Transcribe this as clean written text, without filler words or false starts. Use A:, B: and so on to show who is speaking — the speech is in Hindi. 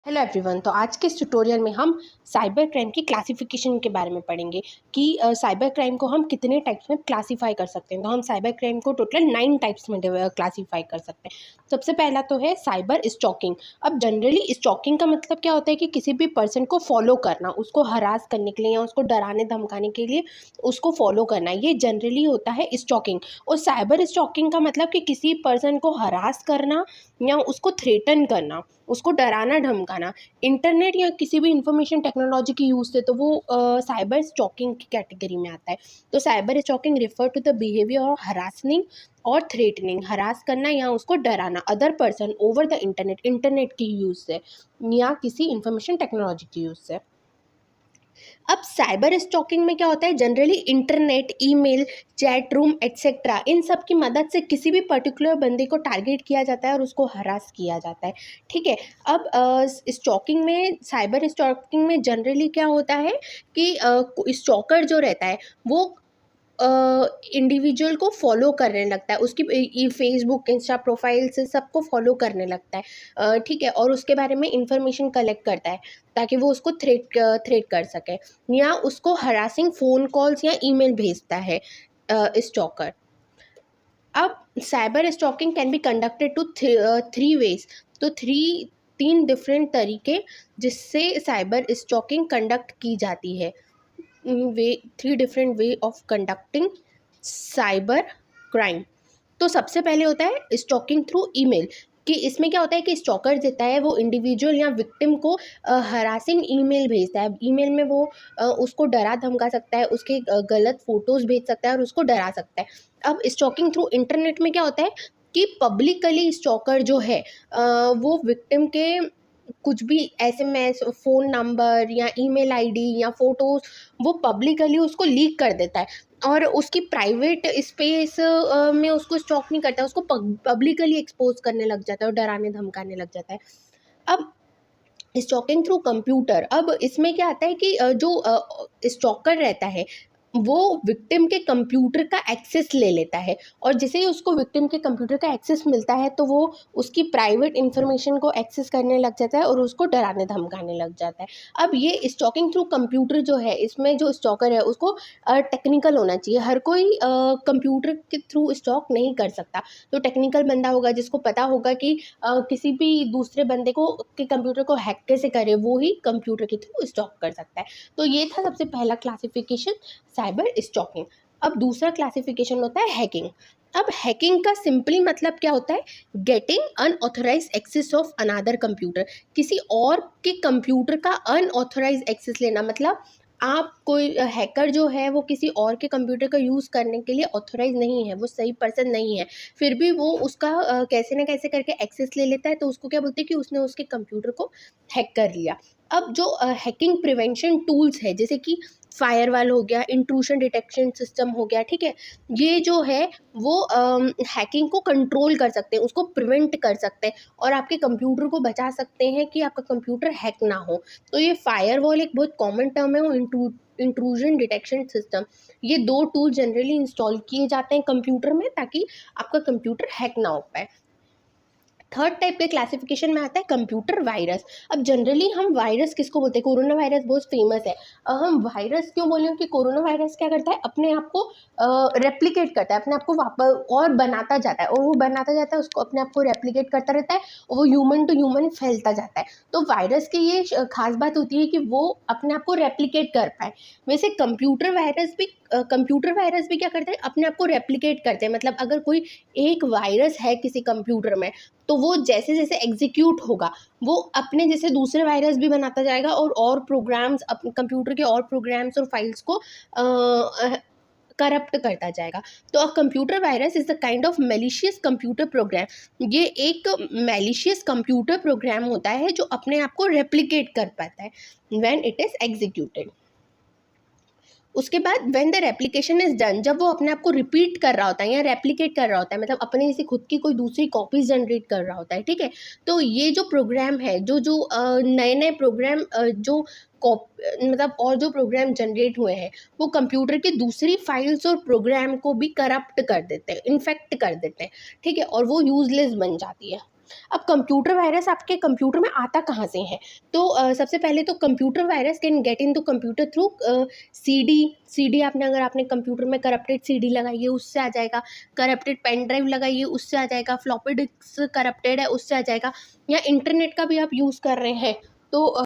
A: Hello everyone. तो आज के इस ट्यूटोरियल में हम साइबर क्राइम की क्लासिफिकेशन के बारे में पढ़ेंगे कि साइबर क्राइम को हम कितने टाइप्स में क्लासीफाई कर सकते हैं। तो हम साइबर क्राइम को टोटल 9 टाइप्स में क्लासीफाई कर सकते हैं। सबसे पहला तो है साइबर स्टॉकिंग। अब जनरली स्टॉकिंग का मतलब क्या होता है कि किसी भी पर्सन को फॉलो करना, उसको हरास करने के लिए या उसको डराने धमकाने के लिए उसको फॉलो करना, ये जनरली होता है स्टॉकिंग। और साइबर स्टॉकिंग का मतलब कि किसी पर्सन को हरास करना या उसको थ्रेटन करना, उसको डराना धमकाना इंटरनेट या किसी भी इंफॉर्मेशन टेक्नोलॉजी की यूज़ से, तो वो साइबर स्टॉकिंग की कैटेगरी में आता है। तो cyber stalking refer to the behaviour of harassing और थ्रेटनिंग, हरास करना या उसको डराना other person over the internet की यूज़ से या किसी इंफॉर्मेशन टेक्नोलॉजी की यूज़ से। अब साइबर स्टॉकिंग में क्या होता है, generally internet, email, chat room etcetera, इन सब की मदद से किसी भी पर्टिकुलर बंदे को टारगेट किया जाता है और उसको हरास किया जाता है। ठीक है। अब स्टॉकिंग में, साइबर स्टॉकिंग में जनरली क्या होता है कि स्टॉकर जो रहता है वो इंडिविजुअल को फॉलो करने लगता है, उसकी फेसबुक, इंस्टा प्रोफाइल से सबको फॉलो करने लगता है। ठीक है। और उसके बारे में इंफॉर्मेशन कलेक्ट करता है ताकि वो उसको थ्रेट कर सके या उसको हरासिंग फ़ोन कॉल्स या ईमेल भेजता है स्टॉकर। अब cyber stalking can be conducted two three ways. तो तीन डिफरेंट तरीके जिससे साइबर स्टॉकिंग कंडक्ट की जाती है। वे three different way of conducting cyber crime. तो सबसे पहले होता है स्टॉकिंग थ्रू ईमेल, कि इसमें क्या होता है कि स्टॉकर देता है वो इंडिविजुअल या विक्टिम को हरासिंग ईमेल भेजता है। ईमेल में वो उसको डरा धमका सकता है, उसके गलत फोटोज़ भेज सकता है और उसको डरा सकता है। अब स्टॉकिंग थ्रू इंटरनेट में क्या होता है कि पब्लिकली स्टॉकर जो है वो विक्टिम के कुछ भी एसएमएस, फ़ोन नंबर या ईमेल आईडी या फ़ोटोज़ वो पब्लिकली उसको लीक कर देता है और उसकी प्राइवेट स्पेस में उसको स्टॉक नहीं करता है, उसको पब्लिकली एक्सपोज करने लग जाता है और डराने धमकाने लग जाता है। अब स्टॉकिंग थ्रू कंप्यूटर, अब इसमें क्या आता है कि जो स्टॉकर रहता है वो विक्टिम के कंप्यूटर का एक्सेस ले लेता है और जैसे ही उसको विक्टिम के कंप्यूटर का एक्सेस मिलता है तो वो उसकी प्राइवेट इंफॉर्मेशन को एक्सेस करने लग जाता है और उसको डराने धमकाने लग जाता है। अब ये स्टॉकिंग थ्रू कंप्यूटर जो है, इसमें जो स्टॉकर है उसको टेक्निकल होना चाहिए। हर कोई कंप्यूटर के थ्रू स्टॉक नहीं कर सकता। तो टेक्निकल बंदा होगा जिसको पता होगा कि किसी भी दूसरे बंदे को के कंप्यूटर को हैक कैसे करे, वो ही कंप्यूटर के थ्रू स्टॉक कर सकता है। तो ये था सबसे पहला क्लासिफिकेशन, साइबर स्टॉकिंग। अब दूसरा क्लासिफिकेशन होता है हैकिंग। अब हैकिंग का सिंपली मतलब क्या होता है, getting unauthorise access of another computer, किसी और के कंप्यूटर का अनऑथराइज एक्सेस लेना। मतलब आप कोई हैकर जो है वो किसी और के कंप्यूटर का यूज़ करने के लिए ऑथराइज नहीं है, वो सही पर्सन नहीं है, फिर भी वो उसका कैसे ना कैसे करके एक्सेस ले लेता है, तो उसको क्या बोलते हैं कि उसने उसके कंप्यूटर को हैक कर लिया। अब जो हैकिंग प्रिवेंशन टूल्स है जैसे कि फायरवॉल हो गया, इंट्रूशन डिटेक्शन सिस्टम हो गया, ठीक है, ये जो है वो हैकिंग को कंट्रोल कर सकते हैं, उसको प्रिवेंट कर सकते हैं और आपके कंप्यूटर को बचा सकते हैं कि आपका कंप्यूटर हैक ना हो। तो ये फायरवॉल एक बहुत कॉमन टर्म है और इंट्रूजन डिटेक्शन सिस्टम, ये दो टूल जनरली इंस्टॉल किए जाते हैं कंप्यूटर में ताकि आपका कंप्यूटर हैक ना हो पाए। थर्ड टाइप के क्लासिफिकेशन में आता है कंप्यूटर वायरस। अब जनरली हम वायरस किसको बोलते हैं, कोरोना वायरस बहुत फेमस है। हम वायरस क्यों बोले कि कोरोना वायरस क्या करता है, अपने आप को रेप्लिकेट करता है, अपने आप को वापस और बनाता जाता है और वो बनाता जाता है, उसको अपने आप को रेप्लिकेट करता रहता है और वो ह्यूमन टू ह्यूमन फैलता जाता है। तो वायरस की ये खास बात होती है कि वो अपने आप को रेप्लिकेट कर पाए। वैसे कंप्यूटर वायरस भी क्या करते हैं, अपने आप को रेप्लिकेट करते हैं। मतलब अगर कोई एक वायरस है किसी कंप्यूटर में तो वो जैसे जैसे एग्जीक्यूट होगा वो अपने जैसे दूसरे वायरस भी बनाता जाएगा और प्रोग्राम्स, अपने कंप्यूटर के और प्रोग्राम्स और फाइल्स को करप्ट करता जाएगा। तो a computer virus is the kind of malicious computer program. ये एक मैलिशियस कंप्यूटर प्रोग्राम होता है जो अपने आप को रेप्लिकेट कर पाता है व्हेन इट इज़ एग्जीक्यूटेड। उसके बाद when the replication is done, जब वो अपने आप को रिपीट कर रहा होता है या रेप्लिकेट कर रहा होता है, मतलब अपने जैसे खुद की कोई दूसरी कॉपीज जनरेट कर रहा होता है, ठीक है। तो ये जो प्रोग्राम है, जो जो नए नए प्रोग्राम जो मतलब और जो प्रोग्राम जनरेट हुए हैं वो कंप्यूटर की दूसरी फाइल्स और प्रोग्राम को भी करप्ट कर देते हैं, इन्फेक्ट कर देते हैं, ठीक है, और वो यूजलेस बन जाती है। अब कंप्यूटर वायरस आपके कंप्यूटर में आता कहाँ से है? तो सबसे पहले तो computer virus can get into computer through CD आपने अगर आपने कंप्यूटर में करप्टेड सीडी लगाई है उससे आ जाएगा, करप्टेड पेन ड्राइव लगाई है उससे आ जाएगा, फ्लॉपी डिस्क करप्टेड है उससे आ जाएगा, या इंटरनेट का भी आप यूज़ कर रहे हैं तो